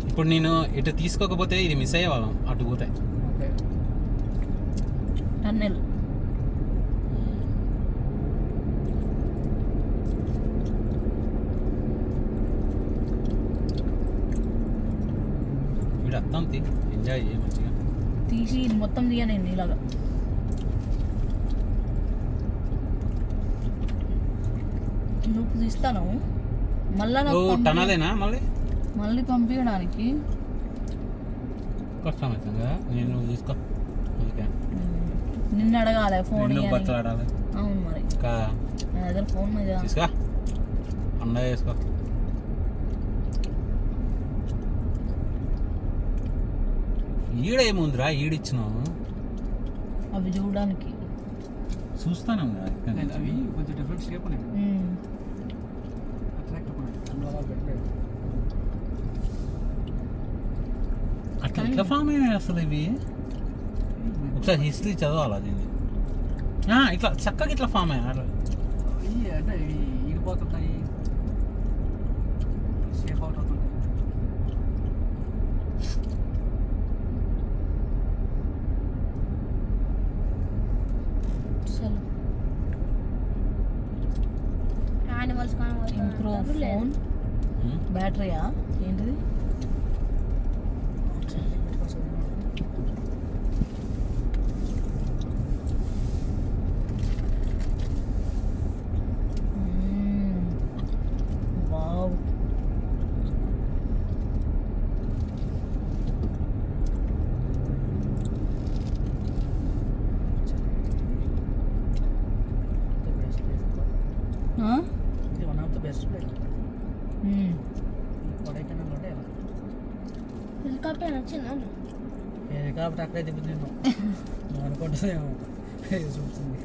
ఇప్పుడు నేను ఇటు తీసుకోకపోతే ఇది మిస్ అయ్యేవాళ్ళం, అటు పోతాయి. టన్నెల్ వీడు అత్తం ఎంజాయ్ చేయ మంచిగా తీసి మొత్తం తీయనండి ఇలాగా. నువ్వు తీస్తాను మళ్ళా టనలేనా మళ్ళీ పంపించడానికి కష్టం అవుతుంది కదా. నేను తీసుకో అందుకే నిన్ను అడగాలి ఫోన్. బతలాడాలి. అవును మరి నా దగ్గర ఫోన్ మీద తీసుకో అండా చేసుకో. ఈడేముందిరా ఈడిచ్చినావు అవి చూడడానికి. చూస్తాను అవి కొంచెం డిఫరెంట్ షేప్ ఉన్నాయి. అట్లా ఎట్లా ఫామ్ అయినాయి అసలు ఇవి? ఒకసారి హిస్టరీ చదవాలి దీన్ని. ఇట్లా చక్కగా ఇట్లా ఫామ్ అయ్యారు. అంటే ఇవి ఈడిపోతుంటాయి, షేప్ అవుట్ అవుతుంటాయి. ఇంప్రూవ్ ఫోన్ బ్యాటరీయా ఏంటిది? వావ్, ఇది one of the best place. Kodaikanal అంటే హెలికాప్టర్ నచ్చిందా? హెలికాప్టర్ అక్కడే దిగుతుంది. నువ్వు అనుకుంటుందేమో చూస్తుంది.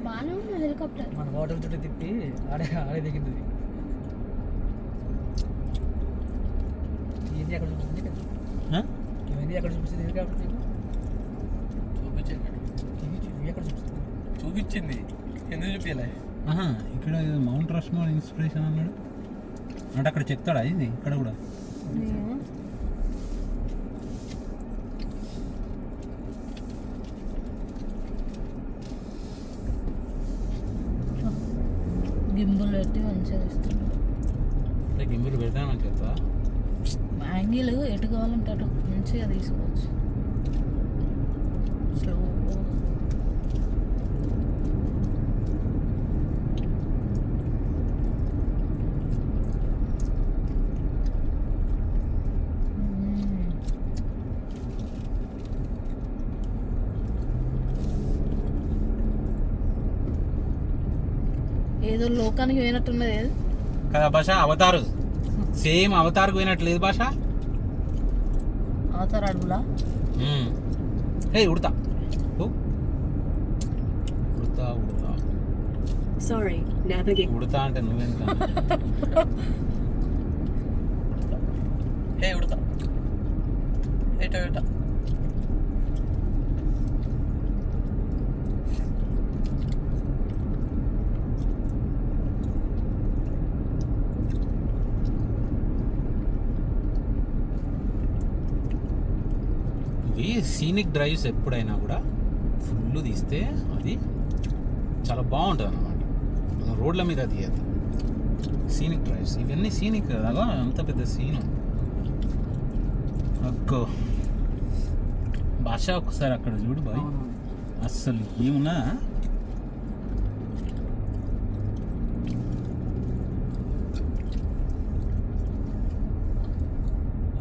బాగానే ఉంది హెలికాప్టర్. మన హోటల్ చుట్టూ తిప్పి ఆడే దిగింది. ఇవన్నీ అక్కడ చూపిస్తుంది కదా. ఇవన్నీ అక్కడ చూపిస్తుంది హెలికాప్టర్ నీకు ఎక్కడ చూపిస్తుంది? చూపించింది ఎందుకు చూపించలే? ఇక్కడ మౌంట్ రష్మోర్ ఇన్స్పిరేషన్ అన్నాడు అంటే అక్కడ చెప్తాడా ఇది? ఇక్కడ కూడా గింబుల్ పెట్టి మంచిగా తీస్తున్నాడు. గింబులు పెడతామని చెప్తా. యాంగిల్ ఎటు కావాలంటే అటు మంచిగా తీసుకోవచ్చు. స్లో ఏదో లోకానికి పోయినట్టున్నది కదా భాష. అవతారు సేమ్ అవతారకు పోయినట్లేదు భాష. అవతారు అడుగులా ఉడతా ఉడతా ఉడతా Sorry, navigate. ఉడతా అంటే నువ్వెంత ఉడతా ఏటా ఇవి సీనిక్ డ్రైవ్స్ ఎప్పుడైనా కూడా ఫుల్ తీస్తే అది చాలా బాగుంటుంది అన్నమాట. మనం రోడ్ల మీద తీయద్దు. సీనిక్ డ్రైవ్స్ ఇవన్నీ సీనిక్ కదా, అంత పెద్ద సీను. అక్కో భాష ఒక్కసారి అక్కడ చూడు బాయ్, అస్సలు ఏమున్నా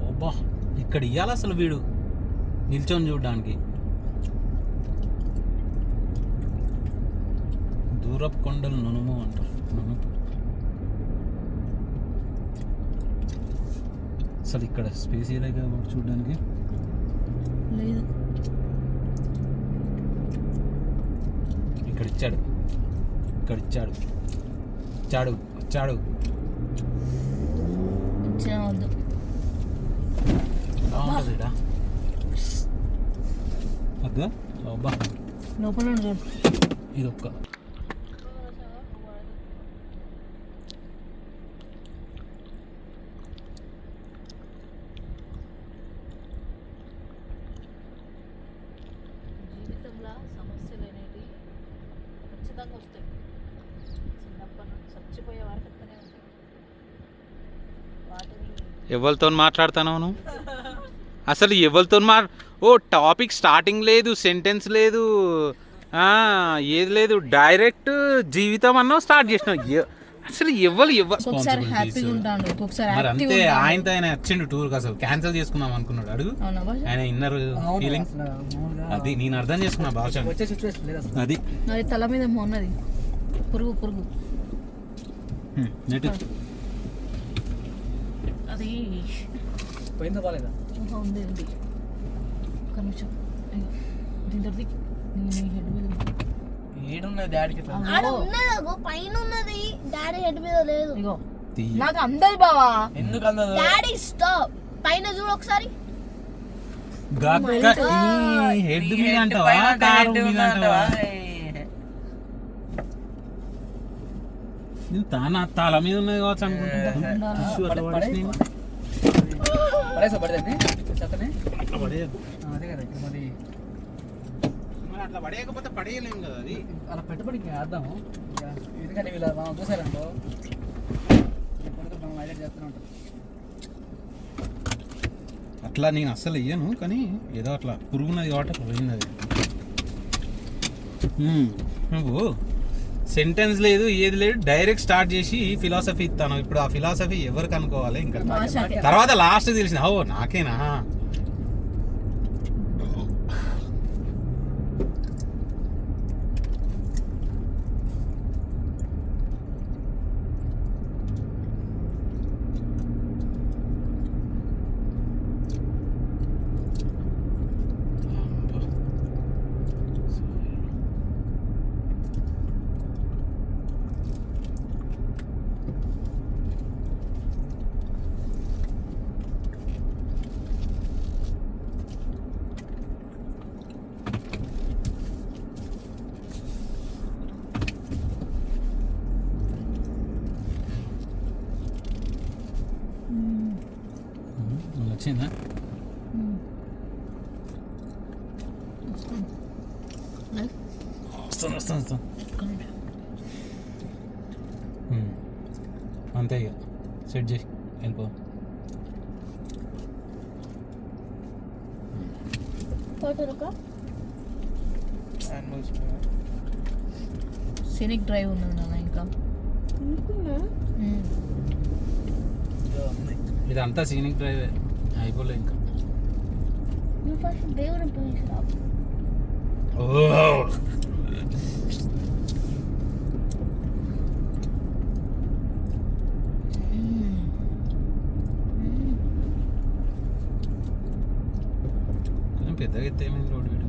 ఓబా ఇక్కడ ఇవ్వాలి అసలు వీడు నిల్చొని చూడడానికి. దూరపు కొండలు నునుము అంటారు. నునుపు అసలు ఇక్కడ స్పేస్ ఏలేగా చూడడానికి లేదు. ఇక్కడ ఇచ్చాడు, ఇక్కడ ఇచ్చాడు, ఇచ్చాడు ఇచ్చాడు. ఇచ్చేవద్దు. ఉంటుంది ఇక్కడ అగ్గ అబ్బా లోపల చూడు. ఇది ఒక్క జీవితంలో సమస్యలు అనేవి ఖచ్చితంగా వస్తాయి. చిన్నప్పటి నుండి చచ్చిపోయే వరకు ఎక్కనే ఉంటాయి. వాటిని ఎవరితో మాట్లాడుతున్నావు నువ్వు అసలు ఎవరితో ఓ టాపిక్ స్టార్టింగ్ లేదు, సెంటెన్స్ లేదు, ఏది లేదు, డైరెక్ట్ జీవితం అన్నావు స్టార్ట్ చేసినావు. అసలు ఒక్కొక్కసారి హ్యాపీగా ఉంటాడు, ఒక్కొక్కసారి మరి యాక్టివ్ అంతే. ఉంటాడు. ఆయనతో ఆయన వచ్చిండు టూర్కి, అసలు క్యాన్సిల్ చేసుకుందాం అనుకున్నాడు. అడుగు అవునా భాష? ఆయన ఇన్నర్ ఫీలింగ్ అది నేను అర్థం చేసుకున్నా భాష. వచ్చే సిచ్యువేషన్ లేదు అసలు. అది అది తల మీద ఏమో ఉన్నది, పురుగు పురుగు. నెట్ అది పోయిందో బాగాలేదా? ఇంకా ఉంది ఉంది. ఒక్క నిమిషం. అయ్యో, దీని తర్వాత నీ హెడ్ మీద ఉంది. ఏడున్నది డాడీకి ఇట్లా. ఆడ ఉన్నది అగో పైన ఉన్నది. డాడీ హెడ్ మీద లేదు. ఇగో నాకు అందది బావా. ఎందుకు అందదు? Daddy stop. పైన చూడు ఒకసారి. హెడ్ మీద అంటావా కారు మీద అంటావా? నేను తల మీద ఉన్నది కావచ్చు అనుకుంటున్నా. పడేసా పడేదండి చెత్తని. అట్లా పడేయదు. అదే కదా ఇక్కడ మరి అట్లా పడేయకపోతే పడేయలేము కదా. అది అలా పెట్టుబడికి వేద్దాము. ఎందుకంటే వీళ్ళ మనం చూసారనుకో మనం హైలైట్ చేస్తూనే ఉంటాం. అట్లా నేను అస్సలు ఇయ్యను, కానీ ఏదో అట్లా పురుగున్నది కాబట్టి అట్లా పోయింది అది. నువ్వు సెంటెన్స్ లేదు, ఏది లేదు, డైరెక్ట్ స్టార్ట్ చేసి ఫిలాసఫీ ఇస్తాను. ఇప్పుడు ఆ ఫిలాసఫీ ఎవరికి అనుకోవాలి ఇంకా భాషకే. తర్వాత లాస్ట్ తెలిసింది, ఓ నాకేనా. వచ్చిందా? వస్తాను వస్తాను వస్తాను. అంతే ఇక సెట్ చేసి వెళ్ళిపో. ఫోటోలుగా సినిక్ డ్రైవ్ ఉన్నది నాన్న ఇంకా. ఇదంతా సీనిక్ డ్రైవ్ అయిపోలే ఇంకా. నువ్వు ఫస్ట్ దేవుని పోయి రావు. పెద్దగా ఎత్తే ఏమైంది రోడ్డు వీడు.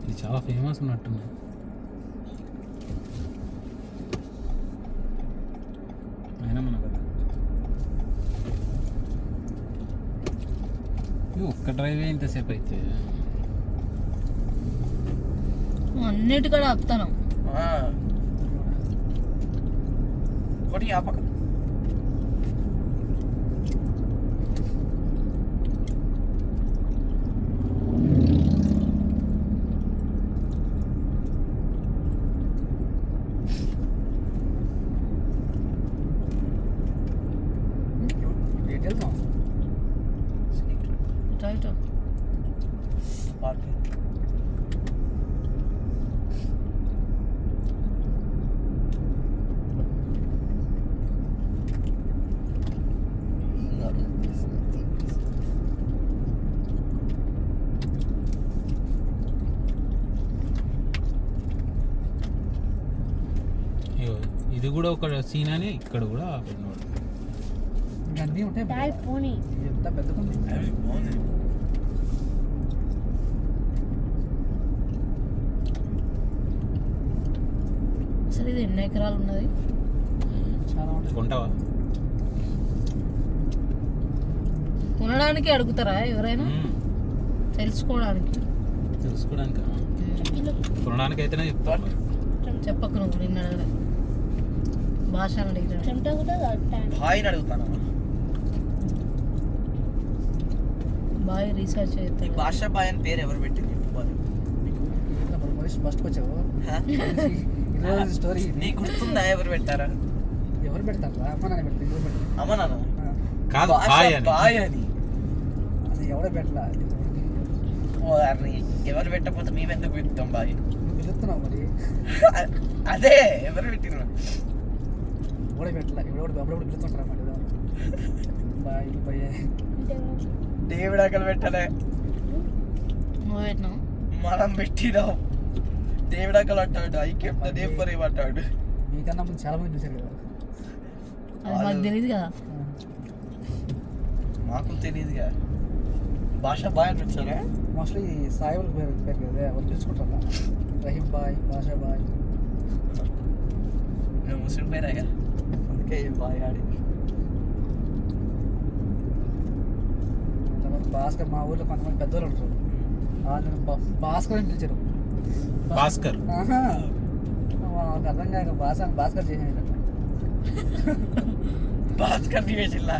ఇది చాలా ఫేమస్ ఉన్నట్టుంది. అయినా మన కదా ఒక్క డ్రైవే ఇంతసేపు అయితే. అన్నిటికడా ఆపుతాను. ఒకటి ఆ పక్క పార్కింగ్ ఇగో ఇది కూడా ఒక సీన్ అని ఇక్కడ కూడా పెట్టినవాడు. ఇంకా అన్నీ ఉంటాయి డాడీ పోనీ. ఎంత పెద్దగుంది. బాగుంది. అసలు ఇది ఎన్ని ఎకరాలు ఉన్నది? చాలా ఉంటాయి. కొంటావా? కొనడానికి అడుగుతారా ఎవరైనా? తెలుసుకోవడానికి? తెలుసుకోవడానికి కొనడానికి అయితేనే చెప్తాను. చెప్పకు నువ్వు, నిన్ను అడగలే. భాష అని అడిగినాడు. చెమట కూడా కట్టాను. హాయిని అడుగుతాను. బాగా రీసెర్చ్ ఈ చేస్తాడు. భాష బాయ్ అని పేరు ఎవరు పెట్టింది చెప్పు బాయ్. ఫస్ట్ వచ్చావు హా? ఈరోజు స్టోరీ ఇది. నీకు గుర్తుందా ఎవరు పెట్టారా? ఎవరు పెడతారు? అమ్మ నాన్న పెడతారు. ఎవరు పెడతారు? అమ్మ నాన్న కాదు, భాష బాయ్ అని. బాయ్ అని. అది ఎవడో పెట్టలా. ఓ అరే, ఎవరు పెట్టకపోతే మేమెందుకు పెడతాం బాయ్? నువ్వు పిలుస్తున్నావు మరి. అదే ఎవరు పెట్టిన ఎవడో పెట్టలా. ఎవడెప్పుడు పిలుస్తుంటారు అన్నమాట. Bye bye. దేవుడు అక్కడ పెట్టలే, నువ్వు పెట్టినావు? మనం పెట్టినాం. దేవుడు అక్కడ అంటాడు, I kept the day for ever అంటాడు. మీకన్నా ముందు చాలా మంది చూశారు కదా. అది మాకు తెలియదు కదా. మాకు తెలియదుగా. భాష బాయ్ అని వచ్చారా? మోస్ట్లీ సాయి వాళ్ళు పేరు కదా, వాళ్ళు పిలుచుకుంటారు. రహీం బాయ్, బాషా బాయ్. మేము ముస్లిం పేరేగా, అందుకే బాయ్ ఆడి. కొంతమంది భాస్కర్, మా ఊళ్ళో కొంతమంది పెద్దవాళ్ళు ఉంటారు. వాళ్ళని భాస్కర్ అని పిలిచారు. భాస్కర్. ఆహా. మాకు అర్థం కాక భాస్కర్ చేసాను. భాస్కర్ జిల్లా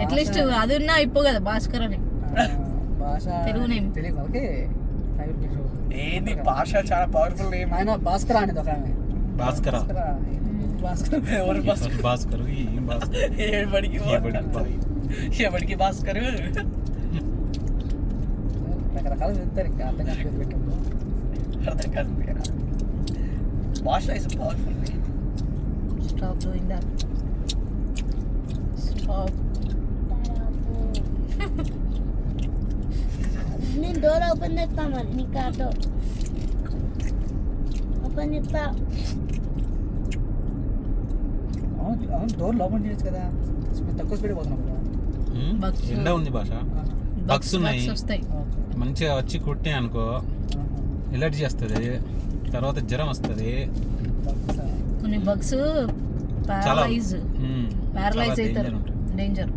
అట్లీస్ట్ అది ఉన్నా అయిపో కదా భాస్కర్ అని. భాష తెలుగు name. తెలియదు వాళ్ళకి. ఏంది భాష చాలా పవర్ఫుల్ నేమ్. ఆయన భాస్కర్ అనేది ఒక ఆమె. భాస్కర. భాస్కర్ ఎవరు భాస్కర్? భాస్కర్ ఏం భాస్కర్? ఎవరికి బాయ్. ఎవరికి భాస్కర్? రకరకాలు చెప్తారు. ఇంకా అర్థం కాదు పేరు పెట్టినప్పుడు. అర్థం కాదు పేరా. భాష is powerful name. Stop doing that. Stop. నేను డోర్ ఓపెన్ చేస్తా మరి నీకు ఆటో ఓపెన్ చేస్తా. అవును డోర్లు ఓపెన్ చేయొచ్చు కదా. తక్కువ స్పీడ్ పోతున్నాం కదా. Bugs. ఎండ ఉంది భాష. బగ్స్ ఉన్నాయి. వస్తాయి. మంచిగా వచ్చి కుట్టే అనుకో ఎలర్జీ వస్తుంది, తర్వాత జ్వరం వస్తుంది. కొన్ని బగ్స్ చాలా ప్యారలైజ్ చాలా అవుతారు. danger ఉంటుంది. డేంజర్.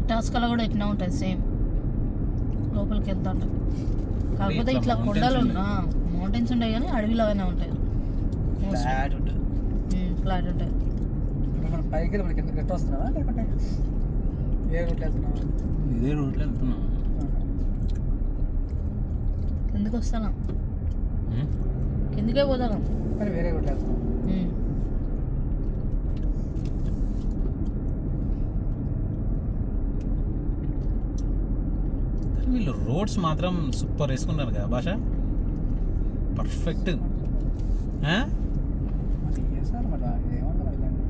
టాస్కలో కూడా ఎట్లా ఉంటుంది సేమ్. లోపలికి వెళ్తా ఉంటాయి. కాకపోతే ఇట్లా ఇట్లా mountains కొండలు ఉన్నాయి. మౌంటైన్స్ ఉంటాయి కానీ అడవిలాగానే ఉంటాయి. బ్యాడ్ ఉంటుంది. ఫ్లాట్ ఉంటాయి. ఇప్పుడు మనం పైకి వెళ్ళి మనకి ఎట్లా వస్తున్నావా లేకుంటే వేరే రూట్లో వెళ్తున్నావా? ఇదే రూట్లో వెళ్తున్నాం. కిందకి వస్తాను, కిందకే పోతాను. కానీ వేరే రూట్లో వెళ్తున్నాం. వీళ్ళు రోడ్స్ మాత్రం సూపర్ వేసుకున్నారు కదా భాష. పర్ఫెక్ట్. మరి చేస్తారు మరి ఏమన్నా వెళ్ళండి.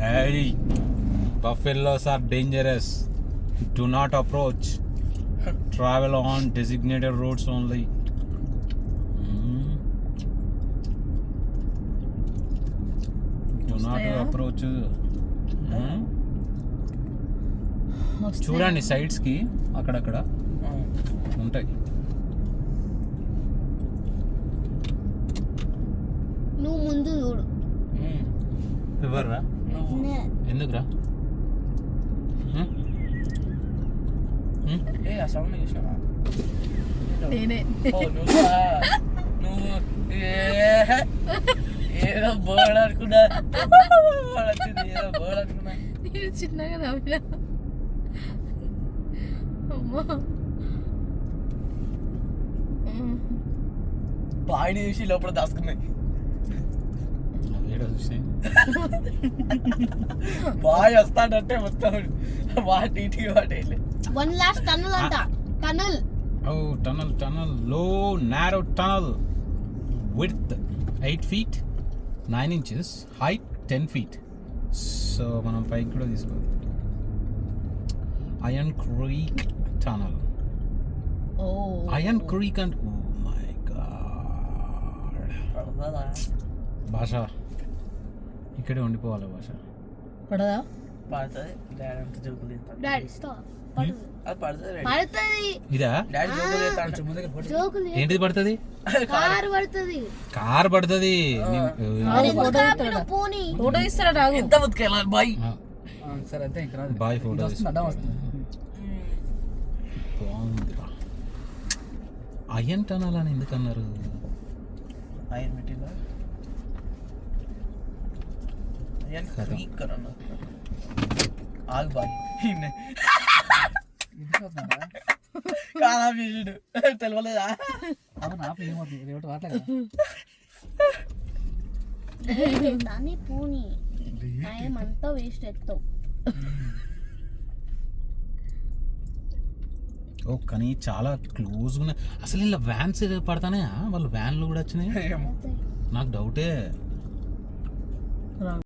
Hey, buffaloes are dangerous. Do not approach. Travel on designated roads only. Approach. చూడండి సైడ్స్ కి అక్కడక్కడ ఉంటాయి. నువ్వు ముందు చూడు. ఎవర్రా? నే. ఎందుకురా? ఏ ఆ సౌండ్ చూసినావా? నేనే నువ్వు ఏదో బోర్డు అనుకున్నా, ఏదో బోర్డు అనుకున్నా. నేను చిన్నగా నవ్వినా. అమ్మా బాయిని చూసి లోపల దాచుకున్నాయి. బాయ్ వస్తాడంటే మొత్తం వాటి వాటి 1 లాస్ట్ టన్నల్ అంట. Tunnel. Oh, tunnel, low, narrow tunnel, width 8 feet, 9 inches, height 10 feet. So, మనం పైకి కూడా తీసుకోవాలి. Iron Creek Tunnel. Iron Creek and oh my god. భాష ఇక్కడే ఉండిపోవాలి భాష. పడదా? పడుతుంది. డాడీ అంత జోకులు చేస్తాడు. Daddy stop. పడుతుంది. అది పడుతుంది. పడుతుంది. ఇదా డాడీ జోకులు చేస్తాడు. కొంచెం ముందుకు పోటీ. జోకులు. ఏంటిది పడుతుంది? కారు పడుతుంది. కార్ పడుతుంది. మరి ఎందుకు ఆపినావు? పోనీ. ఫోటో ఇస్తారా? రాగు. ఎంత బతికెళ్ళాలి బాయ్. సరే అంతే ఇంకా రాదు. బాయ్ ఇది ఫోటో వస్తుంది, అడ్డం వస్తుంది. బాగుందిరా. అయన్ టనల్ అని ఎందుకు అన్నారు? ఐరన్ మెటీరియల్ ఐరన్ క్రీక్ అన్న. ఆగు బాయ్. ఇంటికి వస్తున్నాడా? కాలా చేసాడు తెలియలేదా? అవును ఆపి ఏమవుతుంది? ఇది ఒకటి వాడలే కదా. దాన్ని పోనీ. టైం అంతా వేస్ట్ ఎత్తావు. ఓ కానీ చాలా క్లోజ్గా ఉన్నాయి. అసలు ఇలా వ్యాన్స్ పడతానే వాళ్ళు వ్యాన్లు కూడా వచ్చినాయి. నాకు డౌటే.